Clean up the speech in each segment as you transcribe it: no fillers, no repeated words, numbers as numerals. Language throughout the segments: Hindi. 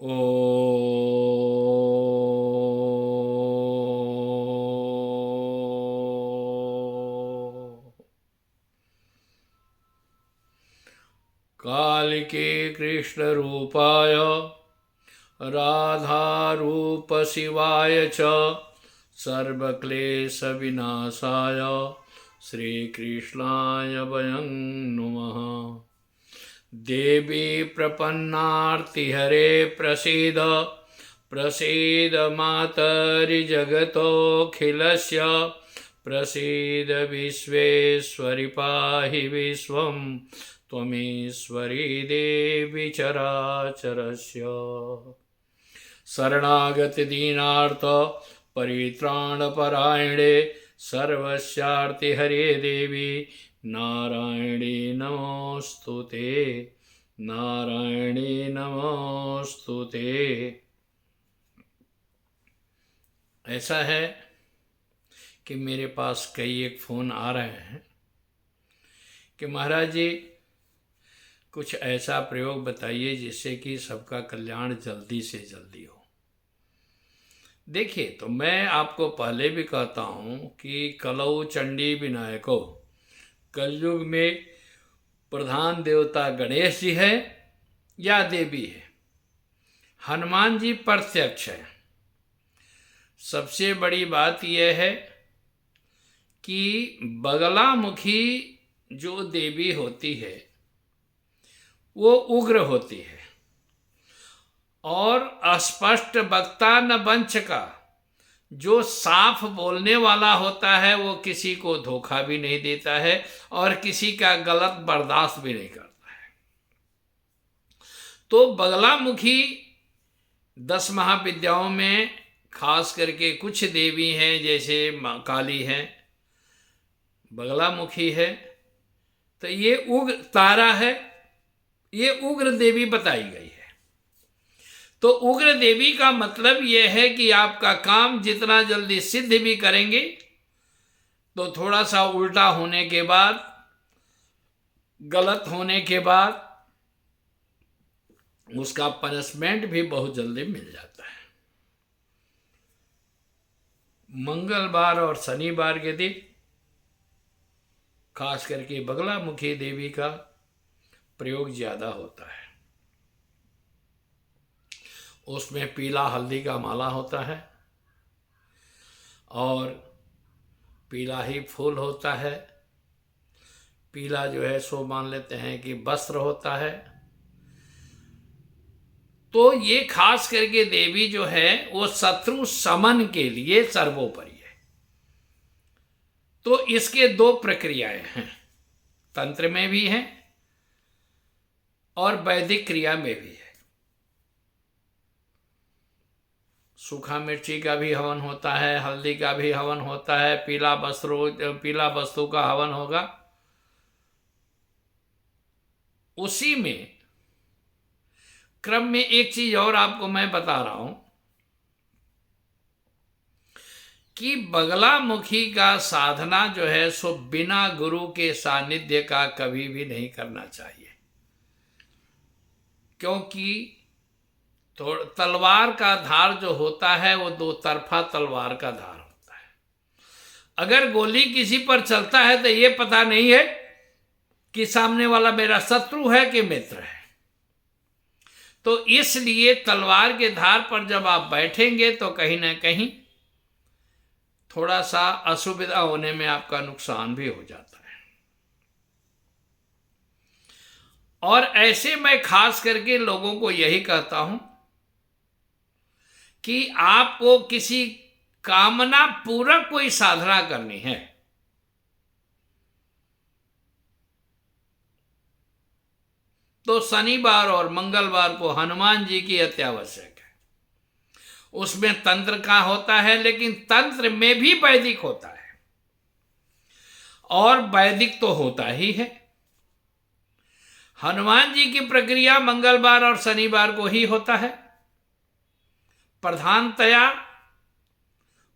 ओ कालिके कृष्ण रूपाय राधा रूप शिवाय च सर्वक्लेश विनाशाय श्री कृष्णाय वयं नुमः। देवी प्रपन्नार्तिहरे प्रसीद प्रसीद मातरि जगतोऽखिलस्य प्रसीद विश्वेश्वरि पाहि विश्वं त्वमीश्वरी देवी चराचरस्य। शरणागति दीनार्थ परित्राणपरायणे सर्वस्यार्ति हरे देवी नारायणी नमोस्तुते नारायणी नमोस्तुते। ऐसा है कि मेरे पास कई एक फ़ोन आ रहे हैं कि महाराज जी कुछ ऐसा प्रयोग बताइए जिससे कि सबका कल्याण जल्दी से जल्दी हो। देखिए, तो मैं आपको पहले भी कहता हूँ कि कलौ चंडी विनायको, कलयुग में प्रधान देवता गणेश जी है या देवी है, हनुमान जी प्रत्यक्ष है। सबसे बड़ी बात यह है कि बगलामुखी जो देवी होती है वो उग्र होती है और अस्पष्ट वक्ता न वंच का, जो साफ बोलने वाला होता है वो किसी को धोखा भी नहीं देता है और किसी का गलत बर्दाश्त भी नहीं करता है। तो बगलामुखी 10 महाविद्याओं में खास करके कुछ देवी हैं, जैसे काली है, बगलामुखी है, तो ये उग्र तारा है, ये उग्र देवी बताई गई है। तो उग्र देवी का मतलब यह है कि आपका काम जितना जल्दी सिद्ध भी करेंगे तो थोड़ा सा उल्टा होने के बाद, गलत होने के बाद उसका पनिशमेंट भी बहुत जल्दी मिल जाता है। मंगलवार और शनिवार के दिन खास करके बगलामुखी देवी का प्रयोग ज़्यादा होता है। उसमें पीला हल्दी का माला होता है और पीला ही फूल होता है। पीला जो है सो मान लेते हैं कि वस्त्र होता है। तो ये खास करके देवी जो है वो शत्रु शमन के लिए सर्वोपरि है। तो इसके 2 प्रक्रियाएं हैं, तंत्र में भी हैं और वैदिक क्रिया में भी है। सूखा मिर्ची का भी हवन होता है, हल्दी का भी हवन होता है, पीला वस्तु का हवन होगा। उसी में क्रम में एक चीज और आपको मैं बता रहा हूं कि बगलामुखी का साधना जो है सो बिना गुरु के सानिध्य का कभी भी नहीं करना चाहिए, क्योंकि तो तलवार का धार जो होता है वो 2 तरफा तलवार का धार होता है। अगर गोली किसी पर चलता है तो ये पता नहीं है कि सामने वाला मेरा शत्रु है कि मित्र है। तो इसलिए तलवार के धार पर जब आप बैठेंगे तो कहीं ना कहीं थोड़ा सा असुविधा होने में आपका नुकसान भी हो जाता है। और ऐसे मैं खास करके लोगों को यही कहता हूं कि आपको किसी कामना पूरक कोई साधना करनी है तो शनिवार और मंगलवार को हनुमान जी की अत्यावश्यक है। उसमें तंत्र का होता है, लेकिन तंत्र में भी वैदिक होता है और वैदिक तो होता ही है। हनुमान जी की प्रक्रिया मंगलवार और शनिवार को ही होता है। प्रधानतया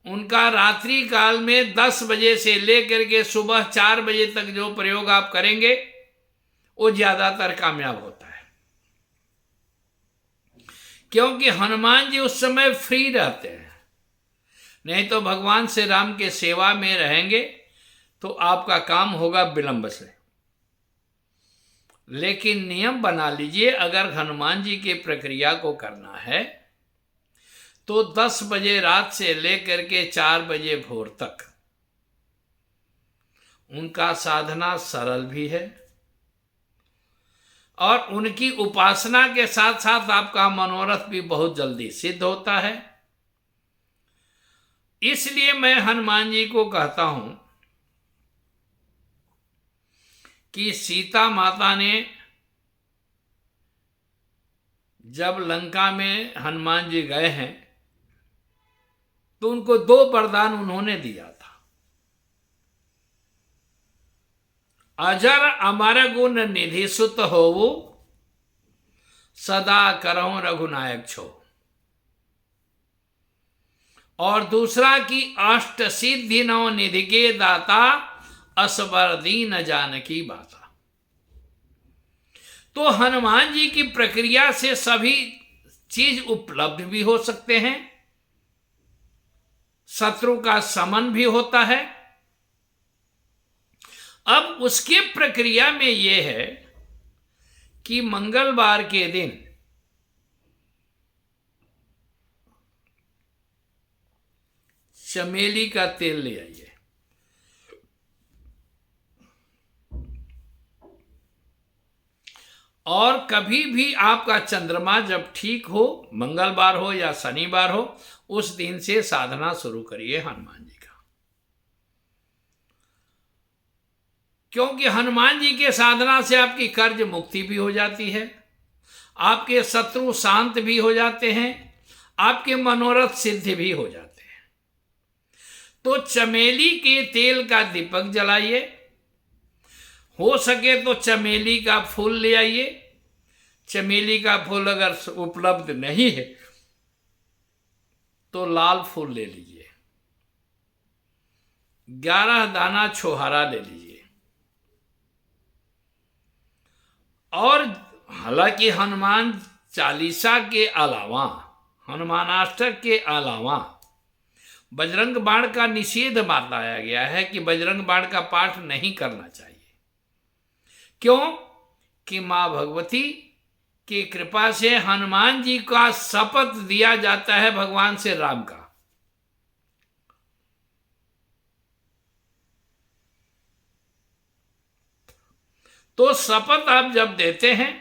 उनका रात्रि काल में 10 बजे से लेकर के सुबह 4 बजे तक जो प्रयोग आप करेंगे वो ज्यादातर कामयाब होता है। क्योंकि हनुमान जी उस समय फ्री रहते हैं। नहीं तो भगवान श्री राम के सेवा में रहेंगे तो आपका काम होगा विलंब से। लेकिन नियम बना लीजिए, अगर हनुमान जी की प्रक्रिया को करना है तो 10 बजे रात से लेकर के 4 बजे भोर तक उनका साधना सरल भी है और उनकी उपासना के साथ साथ आपका मनोरथ भी बहुत जल्दी सिद्ध होता है। इसलिए मैं हनुमान जी को कहता हूं कि सीता माता ने जब लंका में हनुमान जी गए हैं तो उनको 2 वरदान उन्होंने दिया था। अजर अमर गुण निधि सुत होवु, सदा करहु रघुनायक छो। और दूसरा कि अष्ट सिद्धि नव निधि के दाता, असबर दीन जानकी बाता। तो हनुमान जी की प्रक्रिया से सभी चीज उपलब्ध भी हो सकते हैं, शत्रु का समन भी होता है। अब उसके प्रक्रिया में यह है कि मंगलवार के दिन चमेली का तेल ले आइए, और कभी भी आपका चंद्रमा जब ठीक हो, मंगलवार हो या शनिवार हो, उस दिन से साधना शुरू करिए हनुमान जी का। क्योंकि हनुमान जी के साधना से आपकी कर्ज मुक्ति भी हो जाती है, आपके शत्रु शांत भी हो जाते हैं, आपके मनोरथ सिद्ध भी हो जाते हैं। तो चमेली के तेल का दीपक जलाइए, हो सके तो चमेली का फूल ले आइए। चमेली का फूल अगर उपलब्ध नहीं है तो लाल फूल ले लीजिए, 11 दाना छोहारा ले लीजिए। और हालांकि हनुमान चालीसा के अलावा, हनुमानाष्टक के अलावा बजरंग बाण का निषेध बताया गया है कि बजरंग बाण का पाठ नहीं करना चाहिए। क्यों? कि मां भगवती की कृपा से हनुमान जी का शपथ दिया जाता है भगवान से राम का। तो शपथ आप जब देते हैं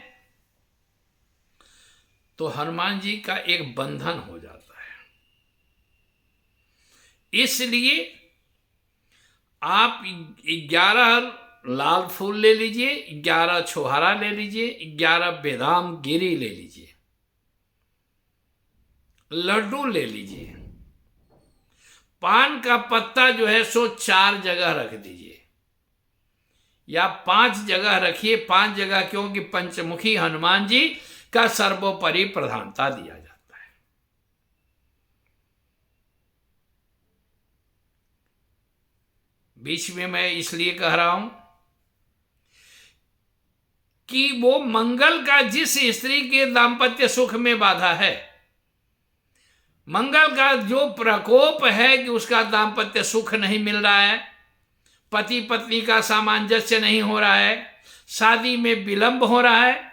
तो हनुमान जी का एक बंधन हो जाता है। इसलिए आप 11 लाल फूल ले लीजिए, 11 छोहारा ले लीजिए, 11 बेदाम गिरी ले लीजिए, लड्डू ले लीजिए, पान का पत्ता जो है सो 4 जगह रख दीजिए या 5 जगह रखिए। 5 जगह क्योंकि पंचमुखी हनुमान जी का सर्वोपरि प्रधानता दिया जाता है। बीच में मैं इसलिए कह रहा हूं कि वो मंगल का जिस स्त्री के दाम्पत्य सुख में बाधा है, मंगल का जो प्रकोप है कि उसका दाम्पत्य सुख नहीं मिल रहा है, पति पत्नी का सामंजस्य नहीं हो रहा है, शादी में विलंब हो रहा है,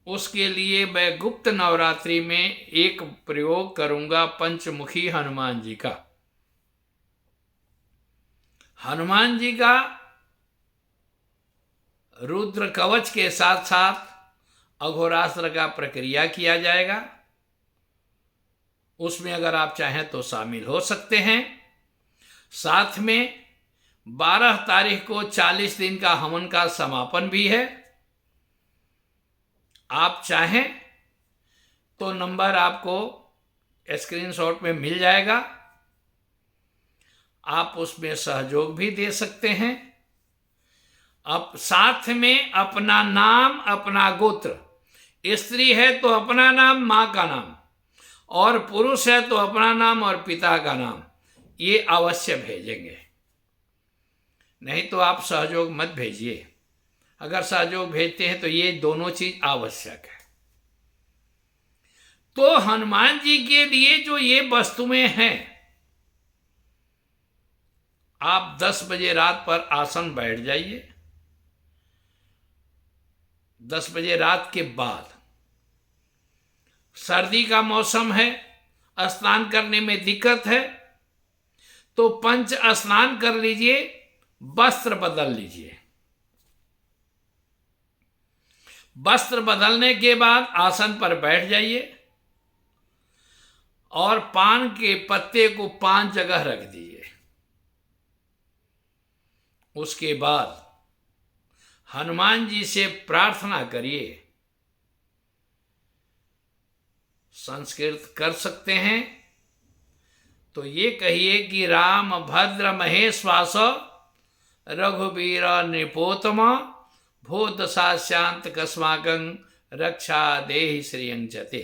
उसके लिए मैं गुप्त नवरात्रि में एक प्रयोग करूंगा पंचमुखी हनुमान जी का। हनुमान जी का रुद्र कवच के साथ साथ अघोरास्त्र का प्रक्रिया किया जाएगा। उसमें अगर आप चाहें तो शामिल हो सकते हैं। साथ में 12 तारीख को 40 दिन का हवन का समापन भी है। आप चाहें तो नंबर आपको स्क्रीनशॉट में मिल जाएगा, आप उसमें सहयोग भी दे सकते हैं। अब साथ में अपना नाम, अपना गोत्र, स्त्री है तो अपना नाम, मां का नाम, और पुरुष है तो अपना नाम और पिता का नाम, ये अवश्य भेजेंगे। नहीं तो आप सहयोग मत भेजिए। अगर सहयोग भेजते हैं तो ये दोनों चीज आवश्यक है। तो हनुमान जी के लिए जो ये वस्तुएं हैं, आप 10 बजे रात पर आसन बैठ जाइए। 10 बजे रात के बाद, सर्दी का मौसम है, स्नान करने में दिक्कत है, तो पंच स्नान कर लीजिए, वस्त्र बदल लीजिए। वस्त्र बदलने के बाद आसन पर बैठ जाइए और पान के पत्ते को 5 जगह रख दीजिए। उसके बाद हनुमान जी से प्रार्थना करिए। संस्कृत कर सकते हैं तो ये कहिए कि राम भद्र महेश्वास रघुवीर नृपोतम भो दशा शांत कस्माकं रक्षा देहि श्रियं चते।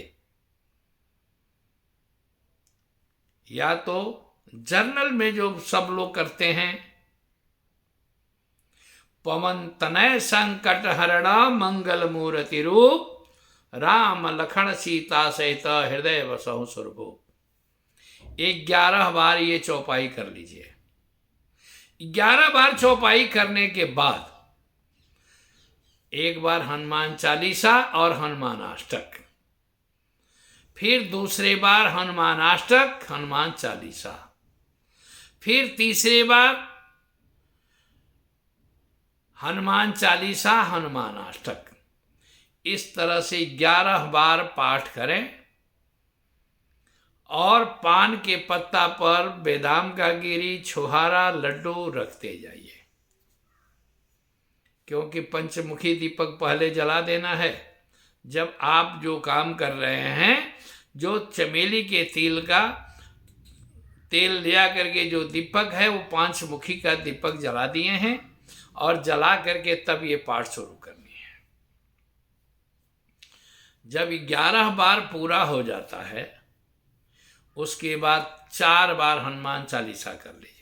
या तो जर्नल में जो सब लोग करते हैं, पवन तनय संकट हरणा मंगल मूर्ति रूप राम लखन सीता सहित हृदय वसहु सुरभो। 11 बार ये चौपाई कर लीजिए। 11 बार चौपाई करने के बाद एक बार हनुमान चालीसा और हनुमान अष्टक, फिर दूसरे बार हनुमान अष्टक हनुमान चालीसा, फिर तीसरे बार हनुमान चालीसा हनुमान अष्टक। इस तरह से 11 बार पाठ करें और पान के पत्ता पर बेदाम का गिरी, छुहारा, लड्डू रखते जाइए, क्योंकि पंचमुखी दीपक पहले जला देना है। जब आप जो काम कर रहे हैं, जो चमेली के तेल लिया करके जो दीपक है वो 5 मुखी का दीपक जला दिए हैं और जला करके तब ये पाठ शुरू करनी है। जब 11 बार पूरा हो जाता है, उसके बाद 4 बार हनुमान चालीसा कर लीजिए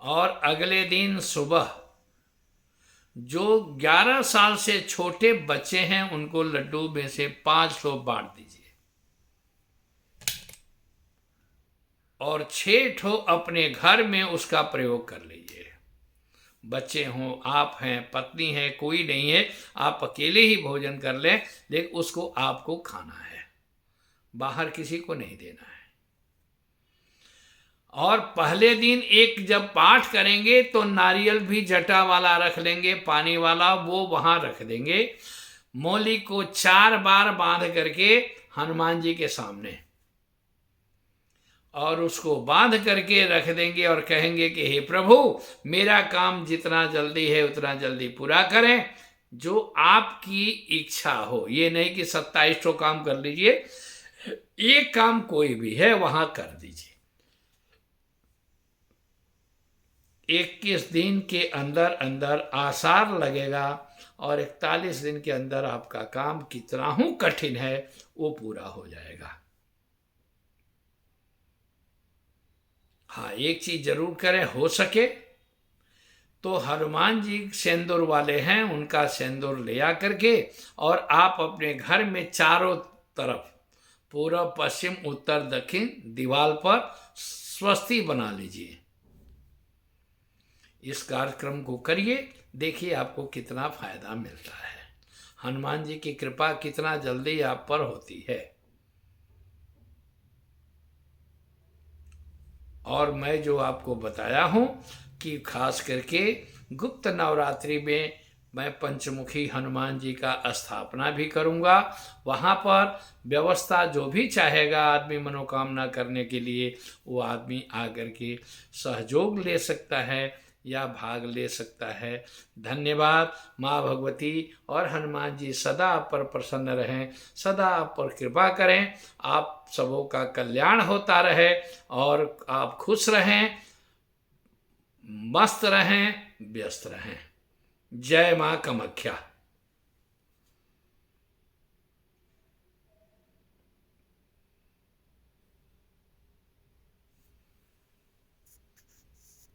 और अगले दिन सुबह जो 11 साल से छोटे बच्चे हैं उनको लड्डू में से 5 ठो बांट दीजिए और 6 ठो अपने घर में उसका प्रयोग कर लीजिए। बच्चे हों, आप हैं, पत्नी है, कोई नहीं है, आप अकेले ही भोजन कर लें, लेकिन उसको आपको खाना है, बाहर किसी को नहीं देना है। और पहले दिन एक जब पाठ करेंगे तो नारियल भी जटा वाला रख लेंगे, पानी वाला, वो वहां रख देंगे। मौली को 4 बार बांध करके हनुमान जी के सामने, और उसको बांध करके रख देंगे और कहेंगे कि हे प्रभु, मेरा काम जितना जल्दी है उतना जल्दी पूरा करें, जो आपकी इच्छा हो। ये नहीं कि 27 ठो काम कर लीजिए, एक काम कोई भी है वहां कर दीजिए। 21 दिन के अंदर अंदर आसार लगेगा और 41 दिन के अंदर आपका काम कितना ही कठिन है वो पूरा हो जाएगा। हाँ, एक चीज जरूर करें, हो सके तो हनुमान जी सेंदूर वाले हैं, उनका सेंदूर ले आ करके और आप अपने घर में चारों तरफ, पूर्व, पश्चिम, उत्तर, दक्षिण दीवार पर स्वस्ति बना लीजिए। इस कार्यक्रम को करिए, देखिए आपको कितना फायदा मिलता है, हनुमान जी की कृपा कितना जल्दी आप पर होती है। और मैं जो आपको बताया हूँ कि खास करके गुप्त नवरात्रि में मैं पंचमुखी हनुमान जी का स्थापना भी करूँगा। वहाँ पर व्यवस्था जो भी चाहेगा आदमी मनोकामना करने के लिए, वो आदमी आकर के सहयोग ले सकता है या भाग ले सकता है। धन्यवाद। माँ भगवती और हनुमान जी सदा आप पर प्रसन्न रहें, सदा आप पर कृपा करें, आप सबों का कल्याण होता रहे और आप खुश रहें, मस्त रहें, व्यस्त रहें। जय माँ कामाख्या।